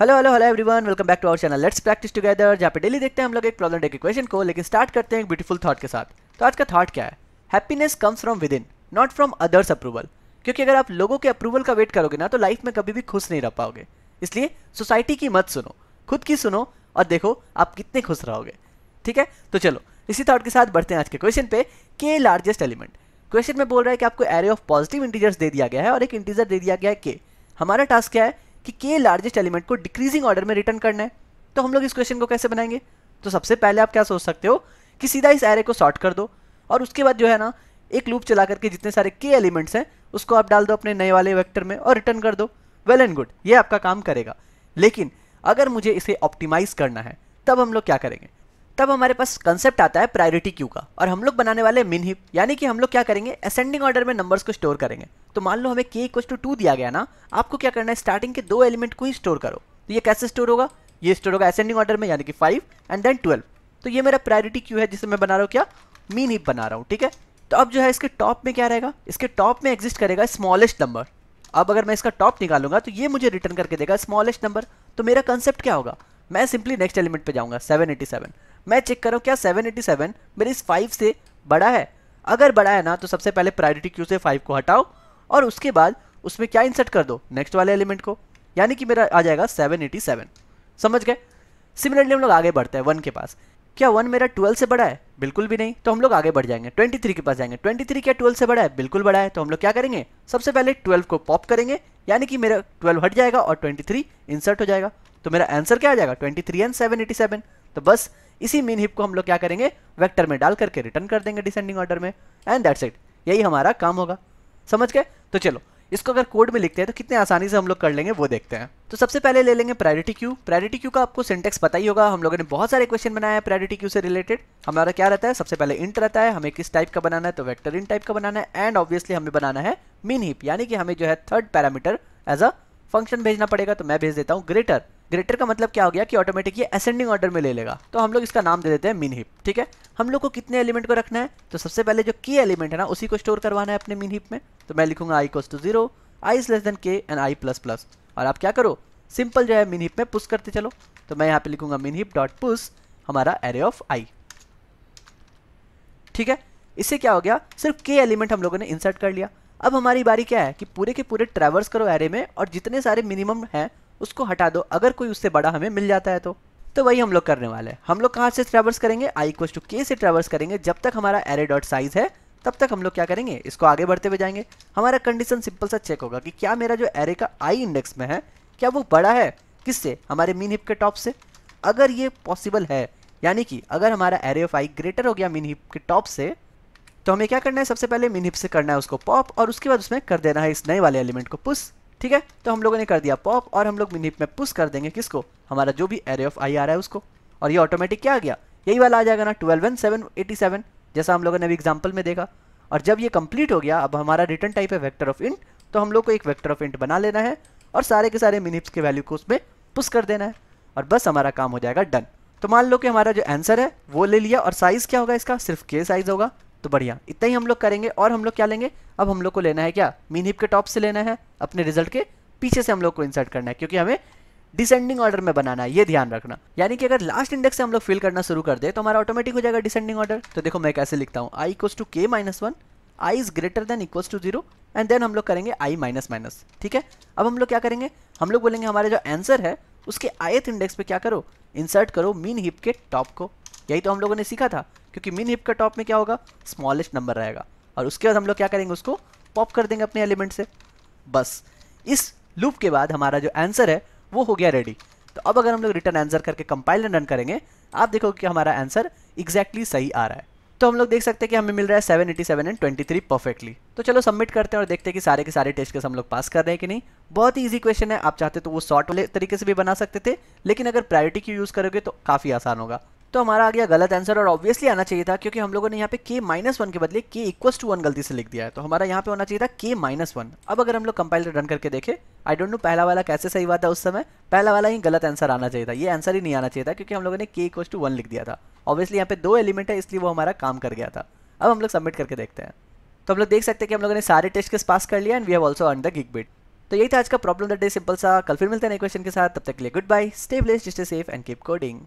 Hello hello hello everyone, welcome back to our channel let's practice together, जहाँ पे daily देखते हैं हम लोग एक प्रॉब्लम डेक इक्वेशन को। लेकिन स्टार्ट करते हैं एक ब्यूटीफुल थॉट के साथ। तो आज का थॉट क्या है? Happiness comes from with in, not from others approval. क्योंकि अगर आप लोगों के अप्रूवल का वेट करोगे ना तो लाइफ में कभी भी खुश नहीं रह पाओगे। इसलिए सोसाइटी की मत सुनो, खुद की सुनो और देखो आप कितने खुश रहोगे। ठीक है, तो चलो इसी थॉट के साथ बढ़ते हैं आज के क्वेश्चन पे। के लार्जेस्ट एलिमेंट क्वेश्चन में बोल रहा है कि आपको एरे ऑफ पॉजिटिव इंटीजर्स दे दिया गया है और एक इंटीजर दे दिया गया है के। हमारा टास्क क्या है कि के लार्जेस्ट एलिमेंट को डिक्रीजिंग ऑर्डर में रिटर्न करना है। तो हम लोग इस क्वेश्चन को कैसे बनाएंगे? तो सबसे पहले आप क्या सोच सकते हो कि सीधा इस एरे को सॉर्ट कर दो और उसके बाद जो है ना एक लूप चला करके जितने सारे के एलिमेंट्स हैं उसको आप डाल दो अपने नए वाले वेक्टर में और रिटर्न कर दो। वेल एंड गुड, ये आपका काम करेगा। लेकिन अगर मुझे इसे ऑप्टिमाइज करना है तब हम लोग क्या करेंगे? तब हमारे पास कंसेप्ट आता है प्रायोरिटी क्यू का और हम लोग बनाने वाले मिन हीप। यानी कि हम लोग क्या करेंगे, असेंडिंग ऑर्डर में नंबर्स को स्टोर करेंगे। तो मान लो हमें k इक्वल टू 2 दिया गया ना, आपको क्या करना है, स्टार्टिंग के 2 एलिमेंट को ही स्टोर करो। तो ये कैसे स्टोर होगा? ये स्टोर होगा असेंडिंग ऑर्डर में, यानी कि 5 एंड देन 12। तो ये मेरा प्रायोरिटी क्यू है जिसे मैं बना रहा हूँ क्या, मीन हीप बना रहा हूँ। ठीक है, तो अब जो है इसके टॉप में क्या रहेगा, इसके टॉप में एग्जिस्ट करेगा स्मॉलेस्ट नंबर। अब अगर मैं इसका टॉप निकालूंगा तो ये मुझे रिटर्न करके देगा स्मॉलेस्ट नंबर। तो मेरा कंसेप्ट क्या होगा, मैं सिंपली नेक्स्ट एलिमेंट पे जाऊंगा 787। मैं चेक करूँ क्या 787 मेरे इस 5 से बड़ा है। अगर बड़ा है ना तो सबसे पहले प्रायोरिटी क्यू से 5 को हटाओ और उसके बाद उसमें क्या इंसर्ट कर दो, नेक्स्ट वाले एलिमेंट को, यानी कि मेरा आ जाएगा 787। समझ गए? सिमिलरली हम लोग आगे बढ़ते हैं 1 के पास। क्या 1 मेरा 12 से बड़ा है? बिल्कुल भी नहीं। तो हम लोग आगे बढ़ जाएंगे 23 के पास जाएंगे। 23 क्या 12 से बड़ा है? बिल्कुल बड़ा है। तो हम लोग क्या करेंगे, सबसे पहले 12 को पॉप करेंगे, यानी कि मेरा 12 हट जाएगा और 23 इंसर्ट हो जाएगा। तो मेरा आंसर क्या आ जाएगा, 23 एंड 787। तो बस इसी मीन हिप को हम लोग क्या करेंगे, वेक्टर में डाल करके रिटर्न कर देंगे डिसेंडिंग ऑर्डर में, एंड दैट्स इट। यही हमारा काम होगा। समझ गए? तो चलो इसको अगर कोड में लिखते हैं तो कितने आसानी से हम लोग कर लेंगे वो देखते हैं। तो सबसे पहले ले लेंगे प्रायोरिटी क्यू। प्रायोरिटी क्यू का आपको सिंटेक्स पता ही होगा, हम लोगों ने बहुत सारे क्वेश्चन बनाया है प्रायोरिटी क्यू से रिलेटेड। हमारा क्या रहता है, सबसे पहले इंट रहता है, हमें किस टाइप का बनाना है, तो वेक्टर इंट टाइप का बनाना है। एंड ऑब्वियसली हमें बनाना है मीन हीप, यानी कि हमें जो है third parameter as a function भेजना पड़ेगा। तो मैं भेज देता हूँ ग्रेटर। ग्रेटर का मतलब क्या हो गया कि ऑटोमेटिक ये असेंडिंग ऑर्डर में ले लेगा। तो हम लोग इसका नाम दे देते हैं मीन हीप। ठीक है, हम लोग को कितने एलिमेंट को रखना है, तो सबसे पहले जो की एलिमेंट है ना उसी को स्टोर करवाना है अपने मीन हीप में। तो मैं लिखूंगा i equals to 0, i is less than k and i plus plus. और आप क्या करो, सिंपल जो है मीन हीप में पुश करते चलो। तो मैं यहाँ पे लिखूंगा मीन हीप डॉट पुश हमारा एरे ऑफ i। ठीक है, इससे क्या हो गया, सिर्फ k एलिमेंट हम लोगों ने इंसर्ट कर लिया। अब हमारी बारी क्या है कि पूरे के पूरे ट्रैवर्स करो एरे में और जितने सारे मिनिमम हैं उसको हटा दो, अगर कोई उससे बड़ा हमें मिल जाता है तो वही हम लोग करने वाले हैं। हम लोग कहाँ से ट्रैवर्स करेंगे, i इक्वल्स टू k से ट्रैवर्स करेंगे। जब तक हमारा एरे डॉट साइज है तब तक हम लोग क्या करेंगे, इसको आगे बढ़ते हुए जाएंगे। हमारा कंडीशन सिंपल सा चेक होगा कि क्या मेरा जो एरे का i इंडेक्स में है क्या वो बड़ा है किससे, हमारे मीन हिप के टॉप से। अगर ये पॉसिबल है, यानी कि अगर हमारा एरे ऑफ i ग्रेटर हो गया मीन हिप के टॉप से, तो हमें क्या करना है, सबसे पहले मीन हिप से करना है उसको पॉप और उसके बाद उसमें कर देना है इस नए वाले एलिमेंट को पुश। ठीक है, तो हम लोगों ने कर दिया पॉप और हम लोग मीन हिप में पुश कर देंगे किसको, हमारा जो भी एरे ऑफ i आ रहा है उसको। और ये ऑटोमेटिक क्या आ गया, यही वाला आ जाएगा ना 12 एंड 787, जैसा हम लोगों ने अभी एग्जाम्पल में देखा। और जब ये कंप्लीट हो गया, अब हमारा रिटर्न टाइप है वेक्टर ऑफ इंट, तो हम लोग को एक वेक्टर ऑफ इंट बना लेना है और सारे के सारे मीन हिप्स के वैल्यू को उसमें पुश कर देना है और बस हमारा काम हो जाएगा डन। तो मान लो कि हमारा जो आंसर है वो ले लिया और साइज क्या होगा इसका, सिर्फ के साइज होगा। तो बढ़िया, इतना ही हम लोग करेंगे। और हम लोग क्या लेंगे, अब हम लोग को लेना है क्या, मीन हिप के टॉप से लेना है, अपने रिजल्ट के पीछे से हम लोग को इंसर्ट करना है, क्योंकि हमें डिसेंडिंग ऑर्डर में बनाना है, ये ध्यान रखना। यानी कि अगर लास्ट इंडेक्स से हम लोग फिल करना शुरू कर दे तो हमारा ऑटोमेटिक हो जाएगा डिसेंडिंग ऑर्डर। तो देखो मैं कैसे लिखता हूँ, i equals to k minus 1, i is greater than equals to 0 and then हम लोग करेंगे i माइनस माइनस। ठीक है, अब हम लोग क्या करेंगे, हम लोग बोलेंगे हमारे जो आंसर है उसके ith इंडेक्स पे क्या करो, इंसर्ट करो मीन हिप के टॉप को। यही तो हम लोगों ने सीखा था, क्योंकि मीन हिप का टॉप में क्या होगा, स्मॉलेस्ट नंबर रहेगा। और उसके बाद हम लोग क्या करेंगे, उसको पॉप कर देंगे अपने एलिमेंट से। बस इस लूप के बाद हमारा जो आंसर है वो हो गया रेडी। तो अब अगर हम लोग रिटर्न आंसर करके कंपाइल एंड रन करेंगे, आप देखो कि हमारा आंसर एग्जैक्टली सही आ रहा है। तो हम लोग देख सकते हैं कि हमें मिल रहा है 787 एंड 23 परफेक्टली। तो चलो सबमिट करते हैं और देखते हैं कि सारे के सारे टेस्ट केस हम लोग पास कर रहे हैं कि नहीं। बहुत ही इजी क्वेश्चन है, आप चाहते तो वो शॉर्ट वाले तरीके से भी बना सकते थे, लेकिन अगर प्रायोरिटी की यूज़ करोगे तो काफ़ी आसान होगा। तो हमारा आ गया गलत आंसर और ऑब्वियसली आना चाहिए था, क्योंकि हम लोगों ने यहाँ पे k माइनस 1 के बदले k इक्वल्स टू 1 गलती से लिख दिया है। तो हमारा यहाँ पे होना चाहिए था k माइनस 1। अब अगर हम लोग कंपाइल रन करके देखें, आई डोंट नो पहला वाला कैसे सही हुआ था, उस समय पहला वाला ही गलत आंसर आना चाहिए था, ये आंसर ही नहीं आना चाहिए था, क्योंकि हम लोगों ने k इक्वल्स टू 1 लिख दिया था। ऑब्वियसली यहाँ पे 2 एलिमेंट है इसलिए वो हमारा काम कर गया था। अब हम लोग सबमिट करके देखते हैं। तो हम लोग देख सकते हैं कि हम लोगों ने सारे टेस्ट केस पास कर लिया and we have also earn the gig bit. तो यही था आज का प्रॉब्लम द डे, सिंपल सा। कल फिर मिलते हैं नए क्वेश्चन के साथ, तब तक के लिए goodbye, stay blessed, stay safe and keep coding.